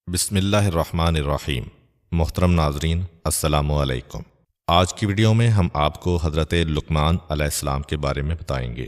بسم اللہ الرحمن الرحیم۔ محترم ناظرین، السلام علیکم۔ آج کی ویڈیو میں ہم آپ کو حضرت لقمان علیہ السلام کے بارے میں بتائیں گے۔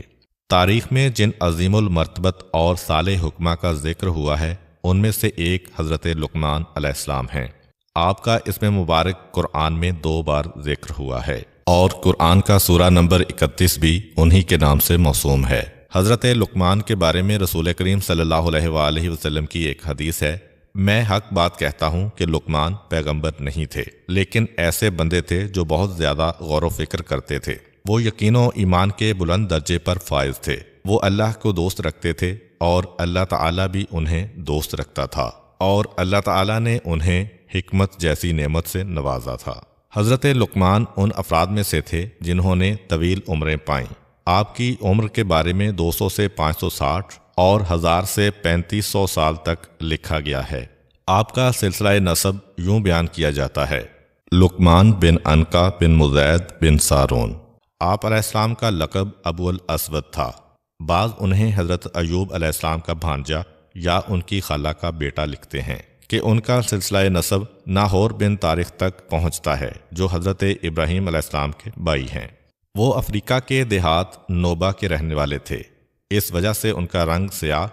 تاریخ میں جن عظیم المرتبت اور صالح حکمہ کا ذکر ہوا ہے ان میں سے ایک حضرت لقمان علیہ السلام ہیں۔ آپ کا اس میں مبارک قرآن میں 2 بار ذکر ہوا ہے اور قرآن کا سورہ نمبر 31 بھی انہی کے نام سے موسوم ہے۔ حضرت لقمان کے بارے میں رسول کریم صلی اللہ علیہ وآلہ وسلم کی ایک حدیث ہے، میں حق بات کہتا ہوں کہ لقمان پیغمبر نہیں تھے، لیکن ایسے بندے تھے جو بہت زیادہ غور و فکر کرتے تھے۔ وہ یقین و ایمان کے بلند درجے پر فائز تھے۔ وہ اللہ کو دوست رکھتے تھے اور اللہ تعالیٰ بھی انہیں دوست رکھتا تھا، اور اللہ تعالیٰ نے انہیں حکمت جیسی نعمت سے نوازا تھا۔ حضرت لقمان ان افراد میں سے تھے جنہوں نے طویل عمریں پائیں۔ آپ کی عمر کے بارے میں 200 سے 560 اور 1000 سے 3500 سال تک لکھا گیا ہے۔ آپ کا سلسلہ نسب یوں بیان کیا جاتا ہے: لقمان بن عنقا بن مزید بن سارون۔ آپ علیہ السلام کا لقب ابو الاسود تھا۔ بعض انہیں حضرت ایوب علیہ السلام کا بھانجا یا ان کی خالہ کا بیٹا لکھتے ہیں کہ ان کا سلسلہ نسب ناہور بن طارق تک پہنچتا ہے، جو حضرت ابراہیم علیہ السلام کے بھائی ہیں۔ وہ افریقہ کے دیہات نوبا کے رہنے والے تھے، اس وجہ سے ان کا رنگ سیاہ،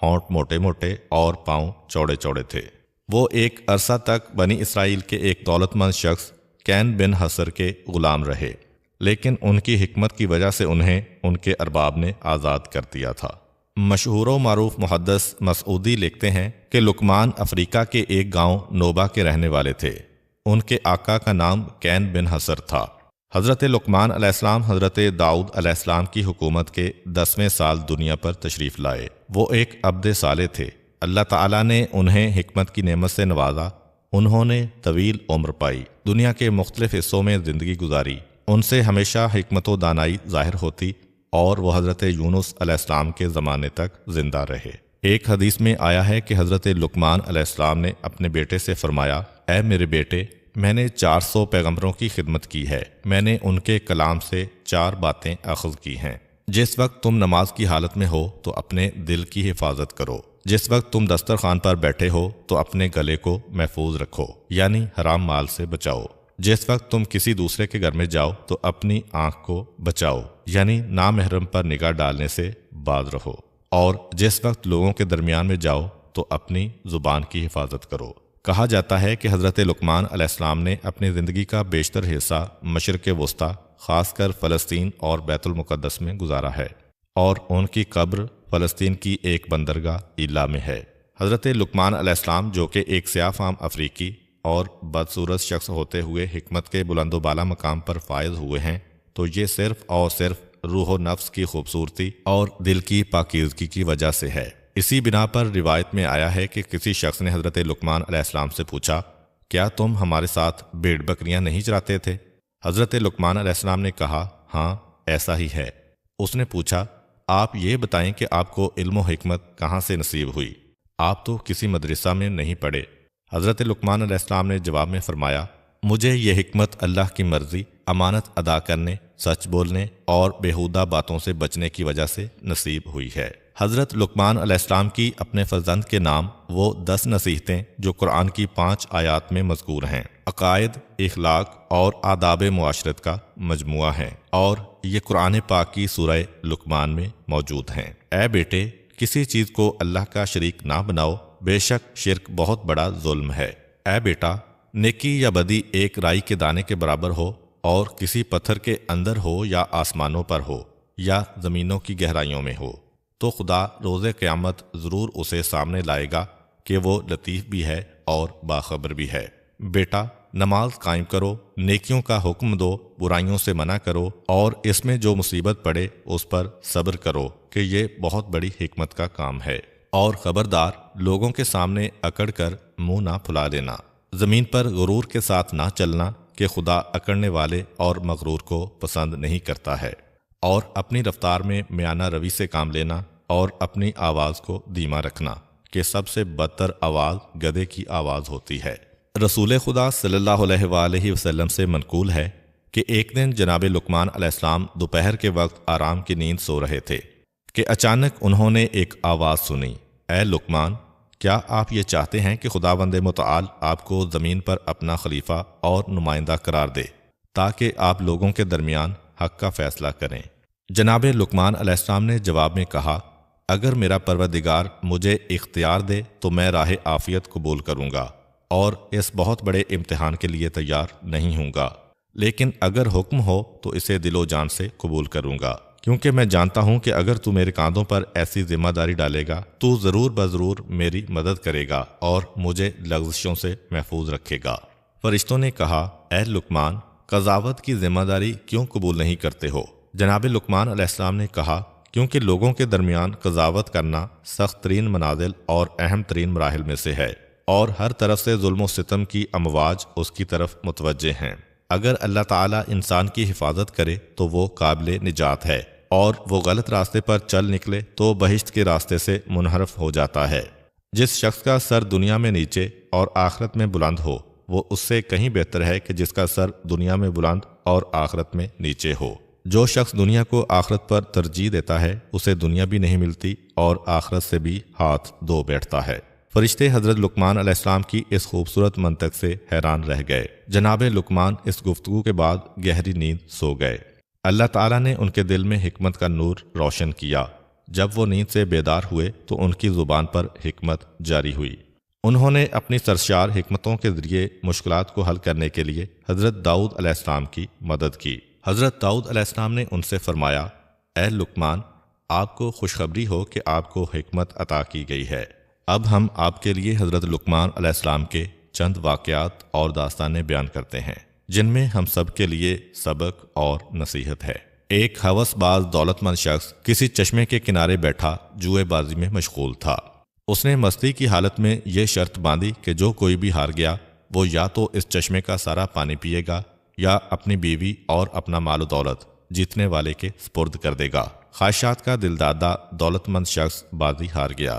ہونٹ موٹے موٹے اور پاؤں چوڑے چوڑے تھے۔ وہ ایک عرصہ تک بنی اسرائیل کے ایک دولت مند شخص کین بن حسر کے غلام رہے، لیکن ان کی حکمت کی وجہ سے انہیں ان کے ارباب نے آزاد کر دیا تھا۔ مشہور و معروف محدث مسعودی لکھتے ہیں کہ لقمان افریقہ کے ایک گاؤں نوبا کے رہنے والے تھے۔ ان کے آقا کا نام کین بن حسر تھا۔ حضرت لقمان علیہ السلام حضرت داؤد علیہ السلام کی حکومت کے 10ویں سال دنیا پر تشریف لائے۔ وہ ایک عبد صالح تھے۔ اللہ تعالیٰ نے انہیں حکمت کی نعمت سے نوازا۔ انہوں نے طویل عمر پائی، دنیا کے مختلف حصوں میں زندگی گزاری۔ ان سے ہمیشہ حکمت و دانائی ظاہر ہوتی اور وہ حضرت یونس علیہ السلام کے زمانے تک زندہ رہے۔ ایک حدیث میں آیا ہے کہ حضرت لقمان علیہ السلام نے اپنے بیٹے سے فرمایا: اے میرے بیٹے، میں نے 400 پیغمبروں کی خدمت کی ہے۔ میں نے ان کے کلام سے 4 باتیں اخذ کی ہیں۔ جس وقت تم نماز کی حالت میں ہو تو اپنے دل کی حفاظت کرو۔ جس وقت تم دسترخوان پر بیٹھے ہو تو اپنے گلے کو محفوظ رکھو، یعنی حرام مال سے بچاؤ۔ جس وقت تم کسی دوسرے کے گھر میں جاؤ تو اپنی آنکھ کو بچاؤ، یعنی نامحرم پر نگاہ ڈالنے سے باز رہو۔ اور جس وقت لوگوں کے درمیان میں جاؤ تو اپنی زبان کی حفاظت کرو۔ کہا جاتا ہے کہ حضرت لقمان علیہ السلام نے اپنی زندگی کا بیشتر حصہ مشرق وسطیٰ، خاص کر فلسطین اور بیت المقدس میں گزارا ہے، اور ان کی قبر فلسطین کی ایک بندرگاہ ایلا میں ہے۔ حضرت لقمان علیہ السلام، جو کہ ایک سیاہ فام افریقی اور بدصورت شخص ہوتے ہوئے حکمت کے بلند و بالا مقام پر فائز ہوئے ہیں، تو یہ صرف اور صرف روح و نفس کی خوبصورتی اور دل کی پاکیزگی کی وجہ سے ہے۔ اسی بنا پر روایت میں آیا ہے کہ کسی شخص نے حضرت لقمان علیہ السلام سے پوچھا: کیا تم ہمارے ساتھ بھیڑ بکریاں نہیں چراتے تھے؟ حضرت لقمان علیہ السلام نے کہا: ہاں، ایسا ہی ہے۔ اس نے پوچھا: آپ یہ بتائیں کہ آپ کو علم و حکمت کہاں سے نصیب ہوئی؟ آپ تو کسی مدرسہ میں نہیں پڑھے۔ حضرت لقمان علیہ السلام نے جواب میں فرمایا: مجھے یہ حکمت اللہ کی مرضی، امانت ادا کرنے، سچ بولنے اور بیہودہ باتوں سے بچنے کی وجہ سے نصیب ہوئی ہے۔ حضرت لقمان علیہ السلام کی اپنے فرزند کے نام وہ 10 نصیحتیں جو قرآن کی 5 آیات میں مذکور ہیں، عقائد، اخلاق اور آداب معاشرت کا مجموعہ ہیں، اور یہ قرآن پاک کی سورہ لقمان میں موجود ہیں۔ اے بیٹے، کسی چیز کو اللہ کا شریک نہ بناؤ، بے شک شرک بہت بڑا ظلم ہے۔ اے بیٹا، نیکی یا بدی ایک رائی کے دانے کے برابر ہو، اور کسی پتھر کے اندر ہو یا آسمانوں پر ہو یا زمینوں کی گہرائیوں میں ہو، تو خدا روز قیامت ضرور اسے سامنے لائے گا کہ وہ لطیف بھی ہے اور باخبر بھی ہے۔ بیٹا، نماز قائم کرو، نیکیوں کا حکم دو، برائیوں سے منع کرو، اور اس میں جو مصیبت پڑے اس پر صبر کرو کہ یہ بہت بڑی حکمت کا کام ہے۔ اور خبردار، لوگوں کے سامنے اکڑ کر منہ نہ پھلا لینا۔ زمین پر غرور کے ساتھ نہ چلنا کہ خدا اکڑنے والے اور مغرور کو پسند نہیں کرتا ہے۔ اور اپنی رفتار میں میانہ روی سے کام لینا، اور اپنی آواز کو دھیما رکھنا کہ سب سے بدتر آواز گدھے کی آواز ہوتی ہے۔ رسول خدا صلی اللہ علیہ وآلہ وسلم سے منقول ہے کہ ایک دن جناب لقمان علیہ السلام دوپہر کے وقت آرام کی نیند سو رہے تھے کہ اچانک انہوں نے ایک آواز سنی: اے لقمان، کیا آپ یہ چاہتے ہیں کہ خداوند متعال آپ کو زمین پر اپنا خلیفہ اور نمائندہ قرار دے تاکہ آپ لوگوں کے درمیان حق کا فیصلہ کریں؟ جناب لقمان علیہ السلام نے جواب میں کہا، اگر میرا پروردگار مجھے اختیار دے تو میں راہ عافیت قبول کروں گا اور اس بہت بڑے امتحان کے لیے تیار نہیں ہوں گا، لیکن اگر حکم ہو تو اسے دل و جان سے قبول کروں گا، کیونکہ میں جانتا ہوں کہ اگر تو میرے کاندھوں پر ایسی ذمہ داری ڈالے گا تو ضرور بضرور میری مدد کرے گا اور مجھے لغزشوں سے محفوظ رکھے گا۔ فرشتوں نے کہا، اے لقمان، قضاوت کی ذمہ داری کیوں قبول نہیں کرتے ہو؟ جناب لقمان علیہ السلام نے کہا، کیونکہ لوگوں کے درمیان قضاوت کرنا سخت ترین منازل اور اہم ترین مراحل میں سے ہے، اور ہر طرف سے ظلم و ستم کی امواج اس کی طرف متوجہ ہیں۔ اگر اللہ تعالیٰ انسان کی حفاظت کرے تو وہ قابل نجات ہے، اور وہ غلط راستے پر چل نکلے تو بہشت کے راستے سے منحرف ہو جاتا ہے۔ جس شخص کا سر دنیا میں نیچے اور آخرت میں بلند ہو، وہ اس سے کہیں بہتر ہے کہ جس کا سر دنیا میں بلند اور آخرت میں نیچے ہو۔ جو شخص دنیا کو آخرت پر ترجیح دیتا ہے، اسے دنیا بھی نہیں ملتی اور آخرت سے بھی ہاتھ دھو بیٹھتا ہے۔ فرشتے حضرت لقمان علیہ السلام کی اس خوبصورت منطق سے حیران رہ گئے۔ جناب لقمان اس گفتگو کے بعد گہری نیند سو گئے۔ اللہ تعالیٰ نے ان کے دل میں حکمت کا نور روشن کیا۔ جب وہ نیند سے بیدار ہوئے تو ان کی زبان پر حکمت جاری ہوئی۔ انہوں نے اپنی سرشار حکمتوں کے ذریعے مشکلات کو حل کرنے کے لیے حضرت داؤد علیہ السلام کی مدد کی۔ حضرت داؤد علیہ السلام نے ان سے فرمایا، اے لقمان، آپ کو خوشخبری ہو کہ آپ کو حکمت عطا کی گئی ہے۔ اب ہم آپ کے لیے حضرت لقمان علیہ السلام کے چند واقعات اور داستانیں بیان کرتے ہیں جن میں ہم سب کے لیے سبق اور نصیحت ہے۔ ایک ہوس باز دولت مند شخص کسی چشمے کے کنارے بیٹھا جوئے بازی میں مشغول تھا۔ اس نے مستی کی حالت میں یہ شرط باندھی کہ جو کوئی بھی ہار گیا وہ یا تو اس چشمے کا سارا پانی پیے گا یا اپنی بیوی اور اپنا مال و دولت جیتنے والے کے سپرد کر دے گا۔ خواہشات کا دلدادہ دولت مند شخص بازی ہار گیا۔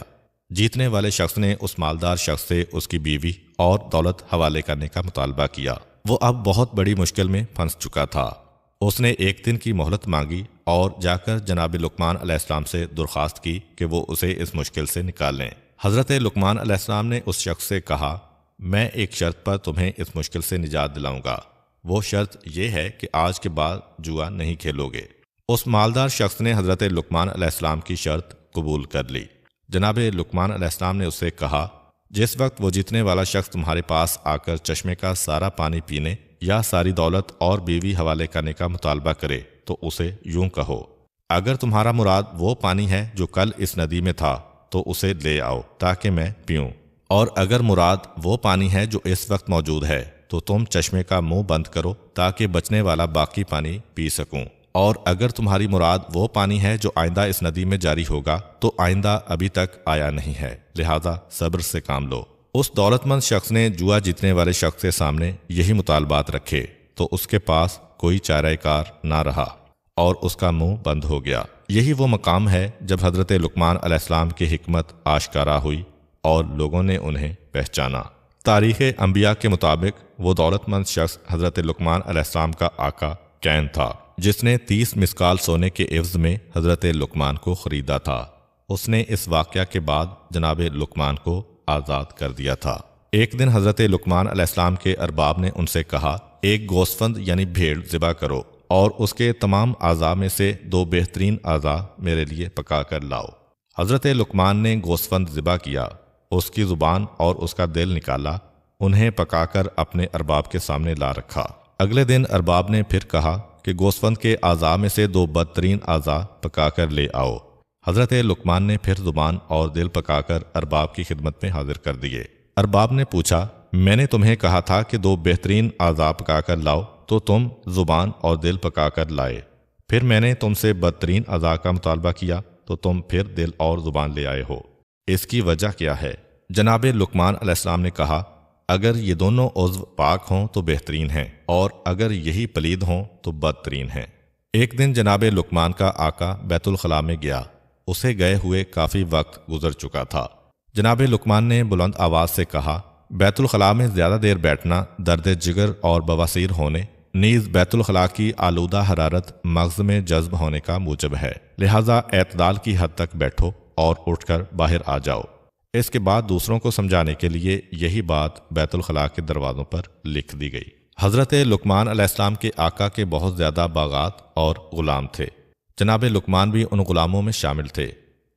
جیتنے والے شخص نے اس مالدار شخص سے اس کی بیوی اور دولت حوالے کرنے کا مطالبہ کیا۔ وہ اب بہت بڑی مشکل میں پھنس چکا تھا۔ اس نے ایک دن کی مہلت مانگی اور جا کر جناب لقمان علیہ السلام سے درخواست کی کہ وہ اسے اس مشکل سے نکال لیں۔ حضرت لقمان علیہ السلام نے اس شخص سے کہا، میں ایک شرط پر تمہیں اس مشکل سے نجات دلاؤں گا۔ وہ شرط یہ ہے کہ آج کے بعد جوا نہیں کھیلو گے۔ اس مالدار شخص نے حضرت لقمان علیہ السلام کی شرط قبول کر لی۔ جناب لقمان علیہ السلام نے اس سے کہا، جس وقت وہ جیتنے والا شخص تمہارے پاس آ کر چشمے کا سارا پانی پینے یا ساری دولت اور بیوی حوالے کرنے کا مطالبہ کرے تو اسے یوں کہو، اگر تمہارا مراد وہ پانی ہے جو کل اس ندی میں تھا تو اسے لے آؤ تاکہ میں پیوں، اور اگر مراد وہ پانی ہے جو اس وقت موجود ہے تو تم چشمے کا منہ بند کرو تاکہ بچنے والا باقی پانی پی سکوں، اور اگر تمہاری مراد وہ پانی ہے جو آئندہ اس ندی میں جاری ہوگا تو آئندہ ابھی تک آیا نہیں ہے، لہذا صبر سے کام لو۔ اس دولت مند شخص نے جوا جیتنے والے شخص کے سامنے یہی مطالبات رکھے تو اس کے پاس کوئی چارہ کار نہ رہا اور اس کا منہ بند ہو گیا۔ یہی وہ مقام ہے جب حضرت لقمان علیہ السلام کی حکمت آشکارا ہوئی اور لوگوں نے انہیں پہچانا۔ تاریخ انبیاء کے مطابق وہ دولت مند شخص حضرت لقمان علیہ السلام کا آقا کین تھا، جس نے 30 مسکال سونے کے عوض میں حضرت لقمان کو خریدا تھا۔ اس نے اس واقعہ کے بعد جناب لقمان کو آزاد کر دیا تھا۔ ایک دن حضرت لقمان علیہ السلام کے ارباب نے ان سے کہا، ایک گوسفند یعنی بھیڑ ذبح کرو اور اس کے تمام اعضاء میں سے 2 بہترین اعضاء میرے لیے پکا کر لاؤ۔ حضرت لقمان نے گوسفند ذبح کیا، اس کی زبان اور اس کا دل نکالا، انہیں پکا کر اپنے ارباب کے سامنے لا رکھا۔ اگلے دن ارباب نے پھر کہا کہ گوسفند کے اعضاء میں سے 2 بدترین اعضاء پکا کر لے آؤ۔ حضرت لقمان نے پھر زبان اور دل پکا کر ارباب کی خدمت میں حاضر کر دیے۔ ارباب نے پوچھا، میں نے تمہیں کہا تھا کہ 2 بہترین اعضاء پکا کر لاؤ تو تم زبان اور دل پکا کر لائے، پھر میں نے تم سے بدترین اعضاء کا مطالبہ کیا تو تم پھر دل اور زبان لے آئے ہو، اس کی وجہ کیا ہے؟ جناب لقمان علیہ السلام نے کہا، اگر یہ دونوں عضو پاک ہوں تو بہترین ہیں، اور اگر یہی پلید ہوں تو بدترین ہیں۔ ایک دن جناب لقمان کا آقا بیت الخلاء میں گیا، اسے گئے ہوئے کافی وقت گزر چکا تھا۔ جناب لقمان نے بلند آواز سے کہا، بیت الخلاء میں زیادہ دیر بیٹھنا درد جگر اور بواسیر ہونے، نیز بیت الخلاء کی آلودہ حرارت مغز میں جذب ہونے کا موجب ہے، لہذا اعتدال کی حد تک بیٹھو اور اٹھ کر باہر آ جاؤ۔ اس کے بعد دوسروں کو سمجھانے کے لیے یہی بات بیت الخلاء کے دروازوں پر لکھ دی گئی۔ حضرت لقمان علیہ السلام کے آقا کے بہت زیادہ باغات اور غلام تھے۔ جناب لقمان بھی ان غلاموں میں شامل تھے۔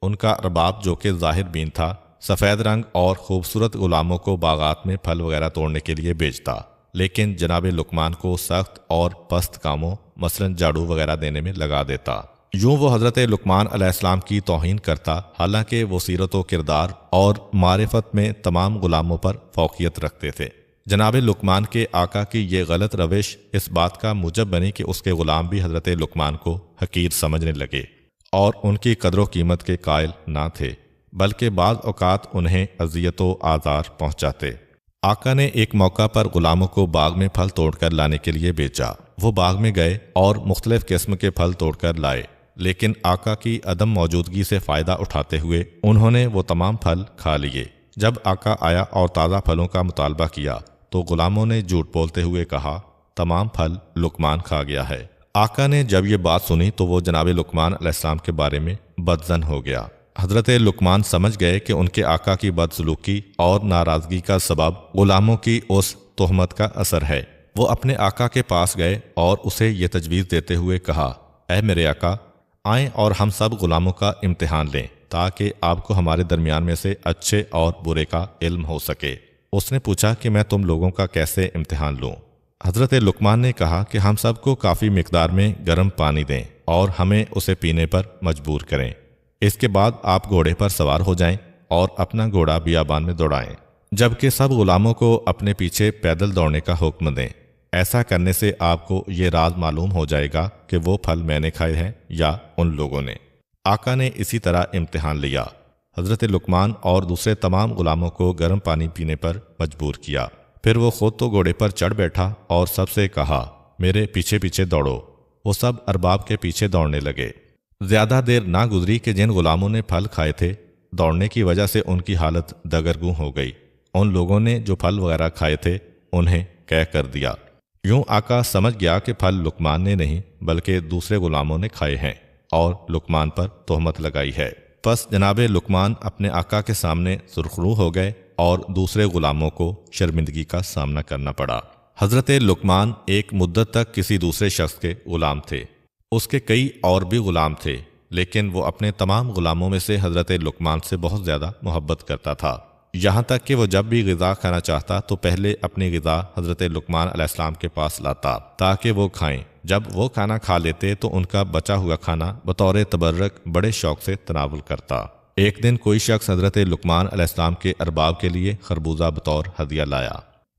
ان کا ارباب جو کہ ظاہر بین تھا، سفید رنگ اور خوبصورت غلاموں کو باغات میں پھل وغیرہ توڑنے کے لیے بھیجتا، لیکن جناب لقمان کو سخت اور پست کاموں مثلا جھاڑو وغیرہ دینے میں لگا دیتا۔ یوں وہ حضرت لقمان علیہ السلام کی توہین کرتا، حالانکہ وہ سیرت و کردار اور معرفت میں تمام غلاموں پر فوقیت رکھتے تھے۔ جناب لقمان کے آقا کی یہ غلط روش اس بات کا موجب بنی کہ اس کے غلام بھی حضرت لقمان کو حقیر سمجھنے لگے اور ان کی قدر و قیمت کے قائل نہ تھے، بلکہ بعض اوقات انہیں اذیت و آزار پہنچاتے۔ آقا نے ایک موقع پر غلاموں کو باغ میں پھل توڑ کر لانے کے لیے بھیجا۔ وہ باغ میں گئے اور مختلف قسم کے پھل توڑ کر لائے، لیکن آقا کی عدم موجودگی سے فائدہ اٹھاتے ہوئے انہوں نے وہ تمام پھل کھا لیے۔ جب آقا آیا اور تازہ پھلوں کا مطالبہ کیا تو غلاموں نے جھوٹ بولتے ہوئے کہا تمام پھل لقمان کھا گیا ہے۔ آقا نے جب یہ بات سنی تو وہ جناب لقمان علیہ السلام کے بارے میں بدظن ہو گیا۔ حضرت لقمان سمجھ گئے کہ ان کے آقا کی بدسلوکی اور ناراضگی کا سبب غلاموں کی اس تہمت کا اثر ہے۔ وہ اپنے آقا کے پاس گئے اور اسے یہ تجویز دیتے ہوئے کہا، اے میرے آقا، آئیں اور ہم سب غلاموں کا امتحان لیں تاکہ آپ کو ہمارے درمیان میں سے اچھے اور برے کا علم ہو سکے۔ اس نے پوچھا کہ میں تم لوگوں کا کیسے امتحان لوں؟ حضرت لقمان نے کہا کہ ہم سب کو کافی مقدار میں گرم پانی دیں اور ہمیں اسے پینے پر مجبور کریں۔ اس کے بعد آپ گھوڑے پر سوار ہو جائیں اور اپنا گھوڑا بیابان میں دوڑائیں، جبکہ سب غلاموں کو اپنے پیچھے پیدل دوڑنے کا حکم دیں۔ ایسا کرنے سے آپ کو یہ راز معلوم ہو جائے گا کہ وہ پھل میں نے کھائے ہیں یا ان لوگوں نے۔ آقا نے اسی طرح امتحان لیا۔ حضرت لقمان اور دوسرے تمام غلاموں کو گرم پانی پینے پر مجبور کیا۔ پھر وہ خود تو گھوڑے پر چڑھ بیٹھا اور سب سے کہا، میرے پیچھے پیچھے دوڑو۔ وہ سب ارباب کے پیچھے دوڑنے لگے۔ زیادہ دیر نہ گزری کہ جن غلاموں نے پھل کھائے تھے، دوڑنے کی وجہ سے ان کی حالت دگرگوں ہو گئی۔ ان لوگوں نے جو پھل وغیرہ کھائے تھے انہیں قے کر دیا۔ یوں آقا سمجھ گیا کہ پھل لقمان نے نہیں بلکہ دوسرے غلاموں نے کھائے ہیں اور لقمان پر تہمت لگائی ہے۔ پس جناب لقمان اپنے آقا کے سامنے سرخرو ہو گئے اور دوسرے غلاموں کو شرمندگی کا سامنا کرنا پڑا۔ حضرت لقمان ایک مدت تک کسی دوسرے شخص کے غلام تھے۔ اس کے کئی اور بھی غلام تھے، لیکن وہ اپنے تمام غلاموں میں سے حضرت لقمان سے بہت زیادہ محبت کرتا تھا، یہاں تک کہ وہ جب بھی غذا کھانا چاہتا تو پہلے اپنی غذا حضرت لقمان علیہ السلام کے پاس لاتا تاکہ وہ کھائیں۔ جب وہ کھانا کھا لیتے تو ان کا بچا ہوا کھانا بطور تبرک بڑے شوق سے تناول کرتا۔ ایک دن کوئی شخص حضرت لقمان علیہ السلام کے ارباب کے لیے خربوزہ بطور ہدیہ لایا۔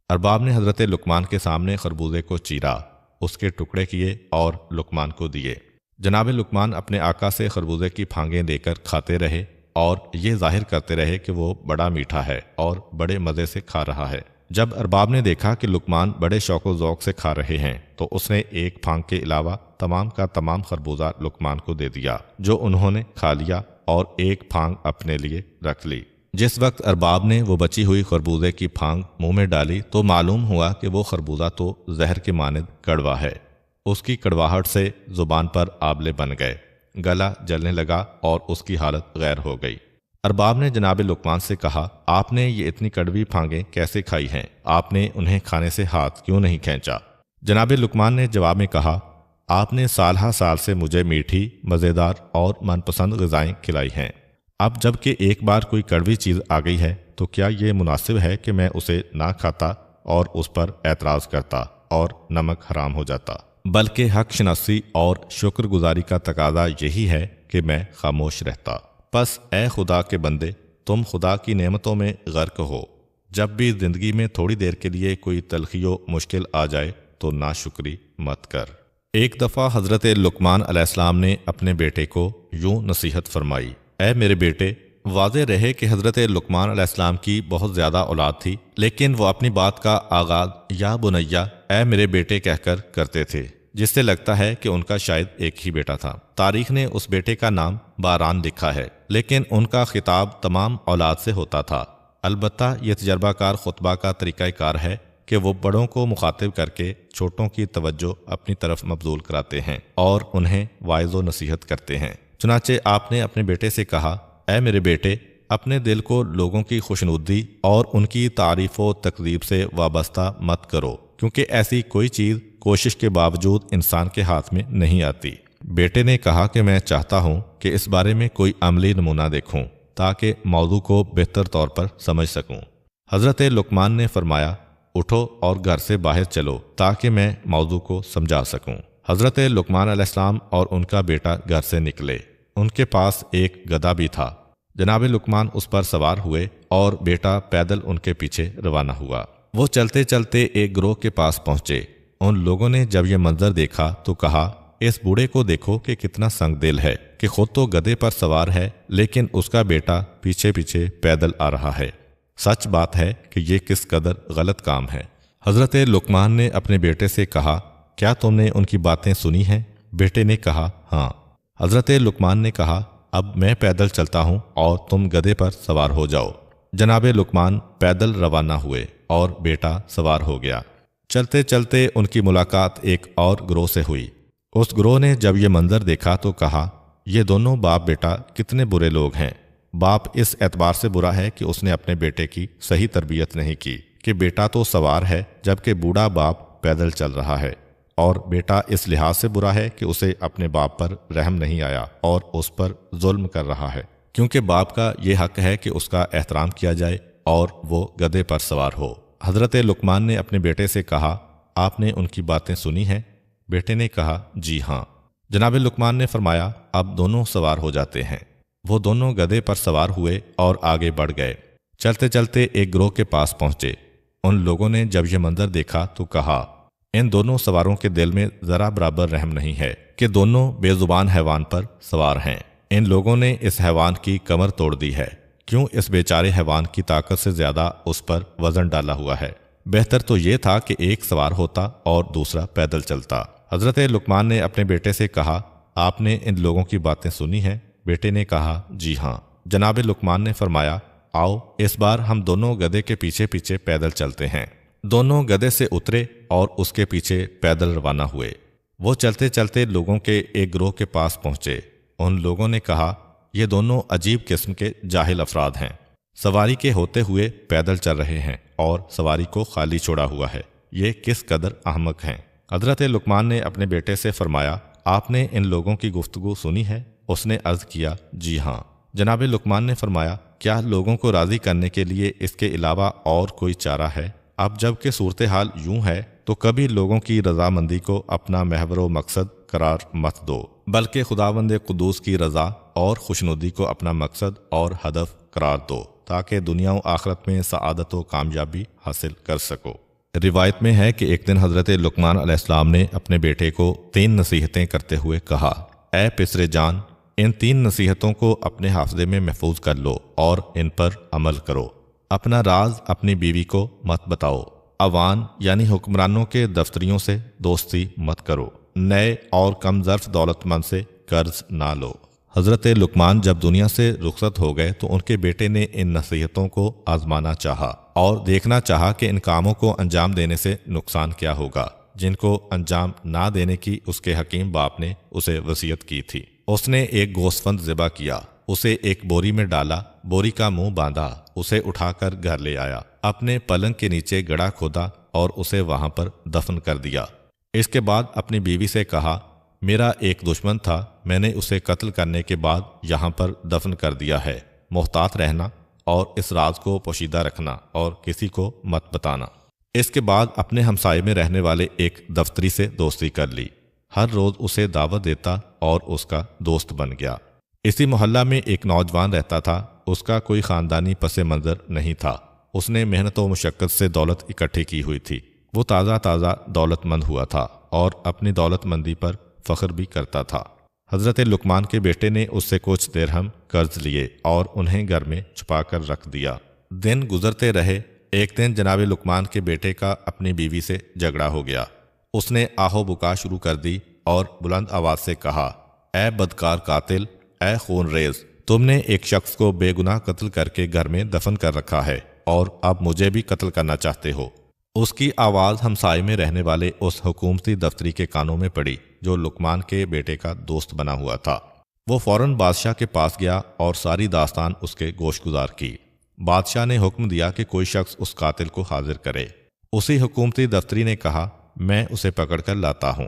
ارباب نے حضرت لقمان کے سامنے خربوزے کو چیرا، اس کے ٹکڑے کیے اور لقمان کو دیے۔ جناب لقمان اپنے آقا سے خربوزے کی پھانگیں لے کر کھاتے رہے اور یہ ظاہر کرتے رہے کہ وہ بڑا میٹھا ہے اور بڑے مزے سے کھا رہا ہے۔ جب ارباب نے دیکھا کہ لقمان بڑے شوق و ذوق سے کھا رہے ہیں تو اس نے ایک پھانگ کے علاوہ تمام کا تمام خربوزہ لقمان کو دے دیا، جو انہوں نے کھا لیا اور ایک پھانگ اپنے لیے رکھ لی۔ جس وقت ارباب نے وہ بچی ہوئی خربوزے کی پھانگ منہ میں ڈالی تو معلوم ہوا کہ وہ خربوزہ تو زہر کے مانند کڑوا ہے۔ اس کی کڑواہٹ سے زبان پر آبلے بن گئے، گلا جلنے لگا اور اس کی حالت غیر ہو گئی۔ ارباب نے جناب لقمان سے کہا، آپ نے یہ اتنی کڑوی پھانگیں کیسے کھائی ہیں؟ آپ نے انہیں کھانے سے ہاتھ کیوں نہیں کھینچا؟ جناب لقمان نے جواب میں کہا، آپ نے سال ہا سال سے مجھے میٹھی، مزیدار اور من پسند غذائیں کھلائی ہیں۔ اب جب کہ ایک بار کوئی کڑوی چیز آ گئی ہے تو کیا یہ مناسب ہے کہ میں اسے نہ کھاتا اور اس پر اعتراض کرتا اور نمک حرام ہو جاتا؟ بلکہ حق شناسی اور شکر گزاری کا تقاضا یہی ہے کہ میں خاموش رہتا۔ پس اے خدا کے بندے، تم خدا کی نعمتوں میں غرق ہو۔ جب بھی زندگی میں تھوڑی دیر کے لیے کوئی تلخی و مشکل آ جائے تو ناشکری مت کر۔ ایک دفعہ حضرت لقمان علیہ السلام نے اپنے بیٹے کو یوں نصیحت فرمائی، اے میرے بیٹے، واضح رہے کہ حضرت لقمان علیہ السلام کی بہت زیادہ اولاد تھی، لیکن وہ اپنی بات کا آغاز یا بنیا، اے میرے بیٹے کہہ کر کرتے تھے، جس سے لگتا ہے کہ ان کا شاید ایک ہی بیٹا تھا۔ تاریخ نے اس بیٹے کا نام باران لکھا ہے، لیکن ان کا خطاب تمام اولاد سے ہوتا تھا۔ البتہ یہ تجربہ کار خطبہ کا طریقہ کار ہے کہ وہ بڑوں کو مخاطب کر کے چھوٹوں کی توجہ اپنی طرف مبذول کراتے ہیں اور انہیں واعظ و نصیحت کرتے ہیں۔ چنانچہ آپ نے اپنے بیٹے سے کہا، اے میرے بیٹے، اپنے دل کو لوگوں کی خوشنودی اور ان کی تعریف و تکذیب سے وابستہ مت کرو، کیونکہ ایسی کوئی چیز کوشش کے باوجود انسان کے ہاتھ میں نہیں آتی۔ بیٹے نے کہا کہ میں چاہتا ہوں کہ اس بارے میں کوئی عملی نمونہ دیکھوں تاکہ موضوع کو بہتر طور پر سمجھ سکوں۔ حضرت لقمان نے فرمایا، اٹھو اور گھر سے باہر چلو تاکہ میں موضوع کو سمجھا سکوں۔ حضرت لقمان علیہ السلام اور ان کا بیٹا گھر سے نکلے۔ ان کے پاس ایک گدھا بھی تھا۔ جناب لقمان اس پر سوار ہوئے اور بیٹا پیدل ان کے پیچھے روانہ ہوا۔ وہ چلتے چلتے ایک گروہ کے پاس پہنچے۔ ان لوگوں نے جب یہ منظر دیکھا تو کہا، اس بوڑھے کو دیکھو کہ کتنا سنگ دل ہے کہ خود تو گدھے پر سوار ہے لیکن اس کا بیٹا پیچھے پیچھے پیدل آ رہا ہے۔ سچ بات ہے کہ یہ کس قدر غلط کام ہے۔ حضرت لقمان نے اپنے بیٹے سے کہا، کیا تم نے ان کی باتیں سنی ہیں؟ بیٹے نے کہا، ہاں۔ حضرت لقمان نے کہا، اب میں پیدل چلتا ہوں اور تم گدھے پر سوار ہو جاؤ۔ جناب لقمان پیدل روانہ ہوئے اور بیٹا سوار ہو گیا۔ چلتے چلتے ان کی ملاقات ایک اور گروہ سے ہوئی۔ اس گروہ نے جب یہ منظر دیکھا تو کہا، یہ دونوں باپ بیٹا کتنے برے لوگ ہیں۔ باپ اس اعتبار سے برا ہے کہ اس نے اپنے بیٹے کی صحیح تربیت نہیں کی کہ بیٹا تو سوار ہے جبکہ بوڑھا باپ پیدل چل رہا ہے، اور بیٹا اس لحاظ سے برا ہے کہ اسے اپنے باپ پر رحم نہیں آیا اور اس پر ظلم کر رہا ہے، کیونکہ باپ کا یہ حق ہے کہ اس کا احترام کیا جائے اور وہ گدھے پر سوار ہو۔ حضرت لقمان نے اپنے بیٹے سے کہا، آپ نے ان کی باتیں سنی ہیں؟ بیٹے نے کہا، جی ہاں۔ جناب لقمان نے فرمایا، اب دونوں سوار ہو جاتے ہیں۔ وہ دونوں گدھے پر سوار ہوئے اور آگے بڑھ گئے۔ چلتے چلتے ایک گروہ کے پاس پہنچے۔ ان لوگوں نے جب یہ منظر دیکھا تو کہا، ان دونوں سواروں کے دل میں ذرا برابر رحم نہیں ہے کہ دونوں بے زبان حیوان پر سوار ہیں۔ ان لوگوں نے اس حیوان کی کمر توڑ دی ہے، کیوں اس بیچارے حیوان کی طاقت سے زیادہ اس پر وزن ڈالا ہوا ہے۔ بہتر تو یہ تھا کہ ایک سوار ہوتا اور دوسرا پیدل چلتا۔ حضرت لقمان نے اپنے بیٹے سے کہا، آپ نے ان لوگوں کی باتیں سنی ہیں؟ بیٹے نے کہا، جی ہاں۔ جناب لقمان نے فرمایا، آؤ اس بار ہم دونوں گدھے کے پیچھے پیچھے پیدل چلتے ہیں۔ دونوں گدھے سے اترے اور اس کے پیچھے پیدل روانہ ہوئے۔ وہ چلتے چلتے لوگوں کے ایک گروہ کے پاس پہنچے۔ ان لوگوں نے کہا، یہ دونوں عجیب قسم کے جاہل افراد ہیں، سواری کے ہوتے ہوئے پیدل چل رہے ہیں اور سواری کو خالی چھوڑا ہوا ہے، یہ کس قدر احمق ہیں۔ حضرت لقمان نے اپنے بیٹے سے فرمایا، آپ نے ان لوگوں کی گفتگو سنی ہے؟ اس نے عرض کیا، جی ہاں۔ جناب لقمان نے فرمایا، کیا لوگوں کو راضی کرنے کے لیے اس کے علاوہ اور کوئی چارہ ہے؟ اب جب کہ صورتحال یوں ہے تو کبھی لوگوں کی رضامندی کو اپنا محور و مقصد قرار مت دو، بلکہ خداوند قدوس کی رضا اور خوشنودی کو اپنا مقصد اور ہدف قرار دو تاکہ دنیا و آخرت میں سعادت و کامیابی حاصل کر سکو۔ روایت میں ہے کہ ایک دن حضرت لقمان علیہ السلام نے اپنے بیٹے کو 3 نصیحتیں کرتے ہوئے کہا، اے پسر جان، ان 3 نصیحتوں کو اپنے حافظے میں محفوظ کر لو اور ان پر عمل کرو۔ اپنا راز اپنی بیوی کو مت بتاؤ، عوان یعنی حکمرانوں کے دفتریوں سے دوستی مت کرو، نئے اور کم ظرف دولت مند سے قرض نہ لو۔ حضرت لقمان جب دنیا سے رخصت ہو گئے تو ان کے بیٹے نے ان نصیحتوں کو آزمانا چاہا اور دیکھنا چاہا کہ ان کاموں کو انجام دینے سے نقصان کیا ہوگا جن کو انجام نہ دینے کی اس کے حکیم باپ نے اسے وصیت کی تھی۔ اس نے ایک گوسفند ذبح کیا، اسے ایک بوری میں ڈالا، بوری کا منہ باندھا، اسے اٹھا کر گھر لے آیا، اپنے پلنگ کے نیچے گڑھا کھودا اور اسے وہاں پر دفن کر دیا۔ اس کے بعد اپنی بیوی سے کہا، میرا ایک دشمن تھا، میں نے اسے قتل کرنے کے بعد یہاں پر دفن کر دیا ہے، محتاط رہنا اور اس راز کو پوشیدہ رکھنا اور کسی کو مت بتانا۔ اس کے بعد اپنے ہمسائے میں رہنے والے ایک دفتری سے دوستی کر لی، ہر روز اسے دعوت دیتا اور اس کا دوست بن گیا۔ اسی محلہ میں ایک نوجوان رہتا تھا، اس کا کوئی خاندانی پس منظر نہیں تھا، اس نے محنت و مشقت سے دولت اکٹھی کی ہوئی تھی، وہ تازہ دولت مند ہوا تھا اور اپنی دولت مندی پر فخر بھی کرتا تھا۔ حضرت لقمان کے بیٹے نے اس سے کچھ درہم قرض لیے اور انہیں گھر میں چھپا کر رکھ دیا۔ دن گزرتے رہے، ایک دن جناب لقمان کے بیٹے کا اپنی بیوی سے جھگڑا ہو گیا۔ اس نے آہو بکا شروع کر دی اور بلند آواز سے کہا، اے بدکار قاتل، اے خون ریز، تم نے ایک شخص کو بے گناہ قتل کر کے گھر میں دفن کر رکھا ہے اور اب مجھے بھی قتل کرنا چاہتے ہو۔ اس کی آواز ہمسائے میں رہنے والے اس حکومتی دفتری کے کانوں میں پڑی جو لقمان کے بیٹے کا دوست بنا ہوا تھا۔ وہ فوراً بادشاہ کے پاس گیا اور ساری داستان اس کے گوش گزار کی۔ بادشاہ نے حکم دیا کہ کوئی شخص اس قاتل کو حاضر کرے۔ اسی حکومتی دفتری نے کہا، میں اسے پکڑ کر لاتا ہوں۔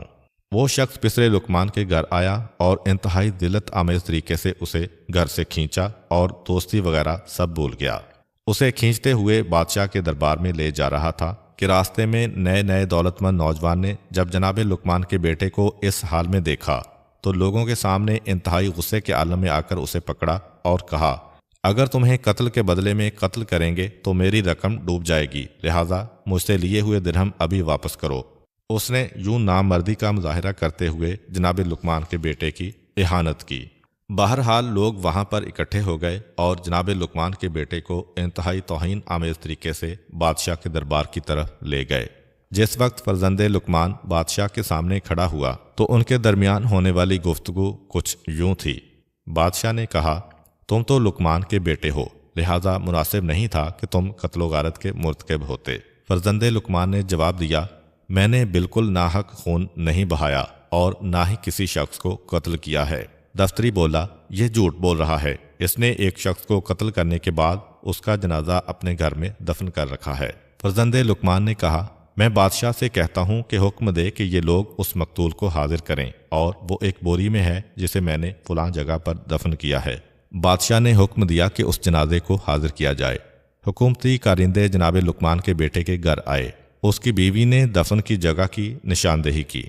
وہ شخص پسرے لقمان کے گھر آیا اور انتہائی ذلت آمیز طریقے سے اسے گھر سے کھینچا اور دوستی وغیرہ سب بھول گیا۔ اسے کھینچتے ہوئے بادشاہ کے دربار میں لے جا رہا تھا کہ راستے میں نئے دولت مند نوجوان نے جب جناب لقمان کے بیٹے کو اس حال میں دیکھا تو لوگوں کے سامنے انتہائی غصے کے عالم میں آ کر اسے پکڑا اور کہا، اگر تمہیں قتل کے بدلے میں قتل کریں گے تو میری رقم ڈوب جائے گی، لہٰذا مجھ سے لیے ہوئے درہم ابھی واپس کرو۔ اس نے یوں نامردی کا مظاہرہ کرتے ہوئے جناب لقمان کے بیٹے کی اہانت کی۔ بہرحال لوگ وہاں پر اکٹھے ہو گئے اور جناب لقمان کے بیٹے کو انتہائی توہین آمیز طریقے سے بادشاہ کے دربار کی طرف لے گئے۔ جس وقت فرزند لقمان بادشاہ کے سامنے کھڑا ہوا تو ان کے درمیان ہونے والی گفتگو کچھ یوں تھی۔ بادشاہ نے کہا، تم تو لقمان کے بیٹے ہو، لہٰذا مناسب نہیں تھا کہ تم قتل و غارت کے مرتکب ہوتے۔ فرزند لقمان نے جواب دیا، میں نے بالکل ناحق خون نہیں بہایا اور نہ ہی کسی شخص کو قتل کیا ہے۔ دفتری بولا، یہ جھوٹ بول رہا ہے، اس نے ایک شخص کو قتل کرنے کے بعد اس کا جنازہ اپنے گھر میں دفن کر رکھا ہے۔ فرزند لقمان نے کہا، میں بادشاہ سے کہتا ہوں کہ حکم دے کہ یہ لوگ اس مقتول کو حاضر کریں اور وہ ایک بوری میں ہے جسے میں نے فلاں جگہ پر دفن کیا ہے۔ بادشاہ نے حکم دیا کہ اس جنازے کو حاضر کیا جائے۔ حکومتی کارندے جناب لقمان کے بیٹے کے گھر آئے۔ اس کی بیوی نے دفن کی جگہ کی نشاندہی کی۔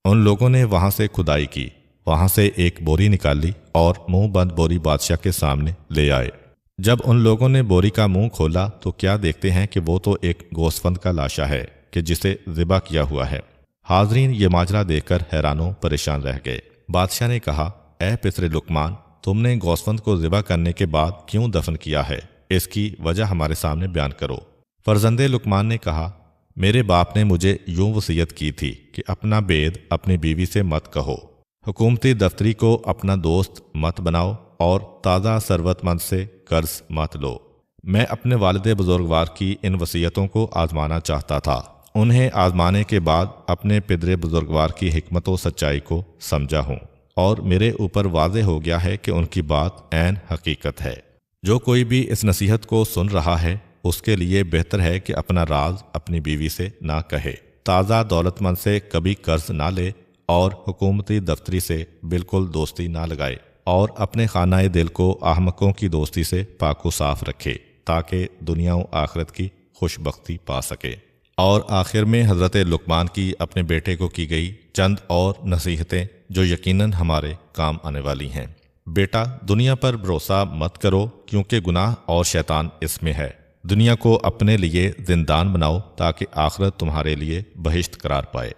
ان لوگوں نے وہاں سے کھدائی کی، وہاں سے ایک بوری نکالی اور منہ بند بوری بادشاہ کے سامنے لے آئے۔ جب ان لوگوں نے بوری کا منہ کھولا تو کیا دیکھتے ہیں کہ وہ تو ایک گوسفند کا لاشا ہے کہ جسے ذبح کیا ہوا ہے۔ حاضرین یہ ماجرا دیکھ کر حیران و پریشان رہ گئے۔ بادشاہ نے کہا، اے پسر لقمان، تم نے گوسفند کو ذبح کرنے کے بعد کیوں دفن کیا ہے؟ اس کی وجہ ہمارے سامنے بیان کرو۔ فرزند لقمان نے کہا، میرے باپ نے مجھے یوں وصیت کی تھی کہ اپنا بید اپنی بیوی سے مت کہو، حکومتی دفتری کو اپنا دوست مت بناؤ اور تازہ ثروت مند سے قرض مت لو۔ میں اپنے والد بزرگوار کی ان وصیتوں کو آزمانا چاہتا تھا۔ انہیں آزمانے کے بعد اپنے پدر بزرگوار کی حکمت و سچائی کو سمجھا ہوں اور میرے اوپر واضح ہو گیا ہے کہ ان کی بات عین حقیقت ہے۔ جو کوئی بھی اس نصیحت کو سن رہا ہے اس کے لیے بہتر ہے کہ اپنا راز اپنی بیوی سے نہ کہے، تازہ دولت مند سے کبھی قرض نہ لے اور حکومتی دفتری سے بالکل دوستی نہ لگائے اور اپنے خانہ دل کو احمقوں کی دوستی سے پاک و صاف رکھے تاکہ دنیا و آخرت کی خوش بختی پا سکے۔ اور آخر میں حضرت لقمان کی اپنے بیٹے کو کی گئی چند اور نصیحتیں جو یقیناً ہمارے کام آنے والی ہیں۔ بیٹا، دنیا پر بھروسہ مت کرو کیونکہ گناہ اور شیطان اس میں ہے۔ دنیا کو اپنے لیے زندان بناؤ تاکہ آخرت تمہارے لیے بہشت قرار پائے۔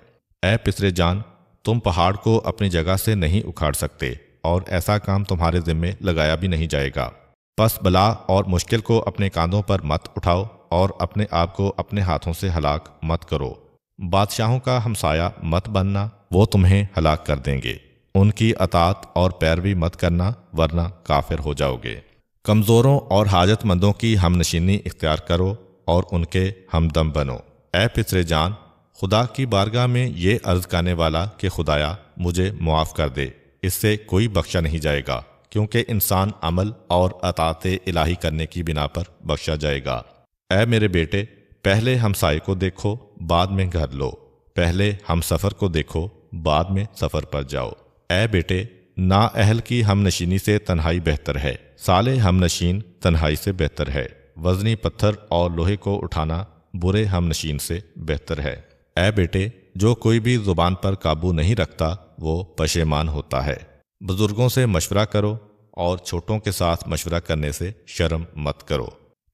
اے پسر جان، تم پہاڑ کو اپنی جگہ سے نہیں اکھاڑ سکتے اور ایسا کام تمہارے ذمے لگایا بھی نہیں جائے گا۔ پس بلا اور مشکل کو اپنے کاندھوں پر مت اٹھاؤ اور اپنے آپ کو اپنے ہاتھوں سے ہلاک مت کرو۔ بادشاہوں کا ہمسایہ مت بننا، وہ تمہیں ہلاک کر دیں گے۔ ان کی اطاعت اور پیروی مت کرنا ورنہ کافر ہو جاؤ گے۔ کمزوروں اور حاجت مندوں کی ہم نشینی اختیار کرو اور ان کے ہمدم بنو۔ اے پسر جان، خدا کی بارگاہ میں یہ عرض کرنے والا کہ خدایا مجھے معاف کر دے، اس سے کوئی بخشا نہیں جائے گا، کیونکہ انسان عمل اور اطاعت الہی کرنے کی بنا پر بخشا جائے گا۔ اے میرے بیٹے، پہلے ہمسائے کو دیکھو بعد میں گھر لو، پہلے ہم سفر کو دیکھو بعد میں سفر پر جاؤ۔ اے بیٹے، نا اہل کی ہم نشینی سے تنہائی بہتر ہے، صالح ہم نشین تنہائی سے بہتر ہے، وزنی پتھر اور لوہے کو اٹھانا برے ہم نشین سے بہتر ہے۔ اے بیٹے، جو کوئی بھی زبان پر قابو نہیں رکھتا وہ پشیمان ہوتا ہے۔ بزرگوں سے مشورہ کرو اور چھوٹوں کے ساتھ مشورہ کرنے سے شرم مت کرو۔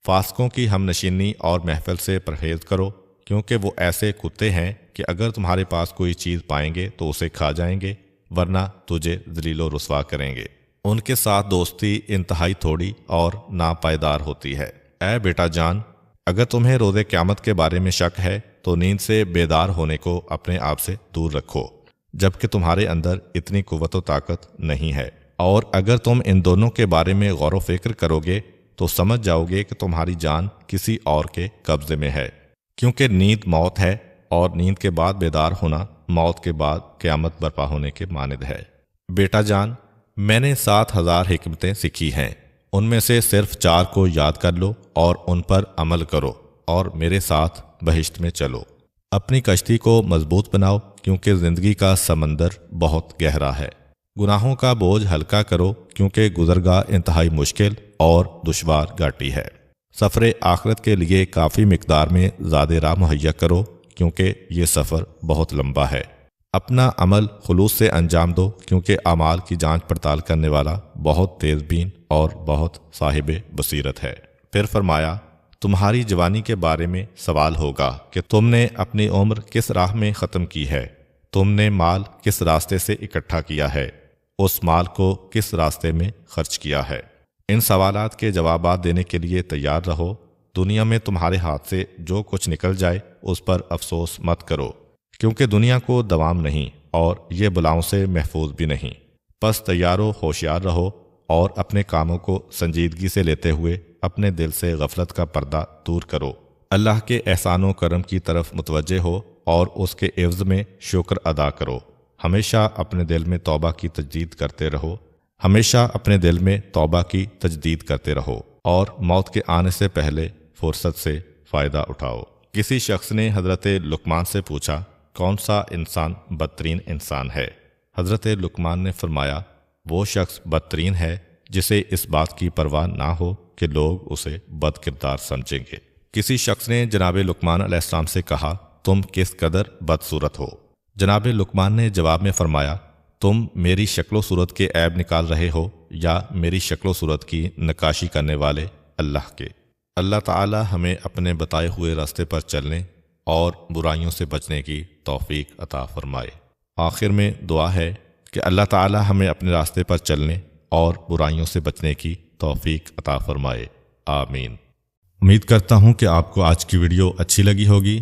فاسقوں کی ہم نشینی اور محفل سے پرہیز کرو، کیونکہ وہ ایسے کتے ہیں کہ اگر تمہارے پاس کوئی چیز پائیں گے تو اسے کھا جائیں گے ورنہ تجھے ذلیل و رسوا کریں گے۔ ان کے ساتھ دوستی انتہائی تھوڑی اور ناپائیدار ہوتی ہے۔ اے بیٹا جان، اگر تمہیں روز قیامت کے بارے میں شک ہے تو نیند سے بیدار ہونے کو اپنے آپ سے دور رکھو، جبکہ تمہارے اندر اتنی قوت و طاقت نہیں ہے۔ اور اگر تم ان دونوں کے بارے میں غور و فکر کرو گے تو سمجھ جاؤ گے کہ تمہاری جان کسی اور کے قبضے میں ہے، کیونکہ نیند موت ہے اور نیند کے بعد بیدار ہونا موت کے بعد قیامت برپا ہونے کے مانند ہے۔ بیٹا جان، میں نے 7,000 حکمتیں سیکھی ہیں، ان میں سے صرف 4 کو یاد کر لو اور ان پر عمل کرو اور میرے ساتھ بہشت میں چلو۔ اپنی کشتی کو مضبوط بناؤ کیونکہ زندگی کا سمندر بہت گہرا ہے۔ گناہوں کا بوجھ ہلکا کرو کیونکہ گزرگاہ انتہائی مشکل اور دشوار گھاٹی ہے۔ سفر آخرت کے لیے کافی مقدار میں زاد راہ مہیا کرو کیونکہ یہ سفر بہت لمبا ہے۔ اپنا عمل خلوص سے انجام دو کیونکہ اعمال کی جانچ پڑتال کرنے والا بہت تیز بین اور بہت صاحب بصیرت ہے۔ پھر فرمایا، تمہاری جوانی کے بارے میں سوال ہوگا کہ تم نے اپنی عمر کس راہ میں ختم کی ہے، تم نے مال کس راستے سے اکٹھا کیا ہے، اس مال کو کس راستے میں خرچ کیا ہے۔ ان سوالات کے جوابات دینے کے لیے تیار رہو۔ دنیا میں تمہارے ہاتھ سے جو کچھ نکل جائے اس پر افسوس مت کرو کیونکہ دنیا کو دوام نہیں اور یہ بلاؤں سے محفوظ بھی نہیں۔ پس تیار و ہوشیار رہو اور اپنے کاموں کو سنجیدگی سے لیتے ہوئے اپنے دل سے غفلت کا پردہ دور کرو۔ اللہ کے احسان و کرم کی طرف متوجہ ہو اور اس کے عوض میں شکر ادا کرو۔ ہمیشہ اپنے دل میں توبہ کی تجدید کرتے رہو، ہمیشہ اپنے دل میں توبہ کی تجدید کرتے رہو اور موت کے آنے سے پہلے فرصت سے فائدہ اٹھاؤ۔ کسی شخص نے حضرت لقمان سے پوچھا، کون سا انسان بدترین انسان ہے؟ حضرت لقمان نے فرمایا، وہ شخص بدترین ہے جسے اس بات کی پرواہ نہ ہو کہ لوگ اسے بد کردار سمجھیں گے۔ کسی شخص نے جناب لقمان علیہ السلام سے کہا، تم کس قدر بدصورت ہو؟ جناب لقمان نے جواب میں فرمایا، تم میری شکل و صورت کے عیب نکال رہے ہو یا میری شکل و صورت کی نقاشی کرنے والے اللہ کے؟ اللہ تعالی ہمیں اپنے بتائے ہوئے راستے پر چلنے اور برائیوں سے بچنے کی توفیق عطا فرمائے۔ آخر میں دعا ہے کہ اللہ تعالی ہمیں اپنے راستے پر چلنے اور برائیوں سے بچنے کی توفیق عطا فرمائے، آمین۔ امید کرتا ہوں کہ آپ کو آج کی ویڈیو اچھی لگی ہوگی۔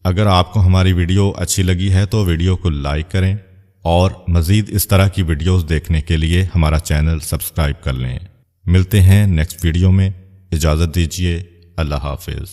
اگر آپ کو ہماری ویڈیو اچھی لگی ہے تو ویڈیو کو لائک کریں اور مزید اس طرح کی ویڈیوز دیکھنے کے لیے ہمارا چینل سبسکرائب کر لیں۔ ملتے ہیں نیکسٹ ویڈیو میں، اجازت دیجیے، اللہ حافظ۔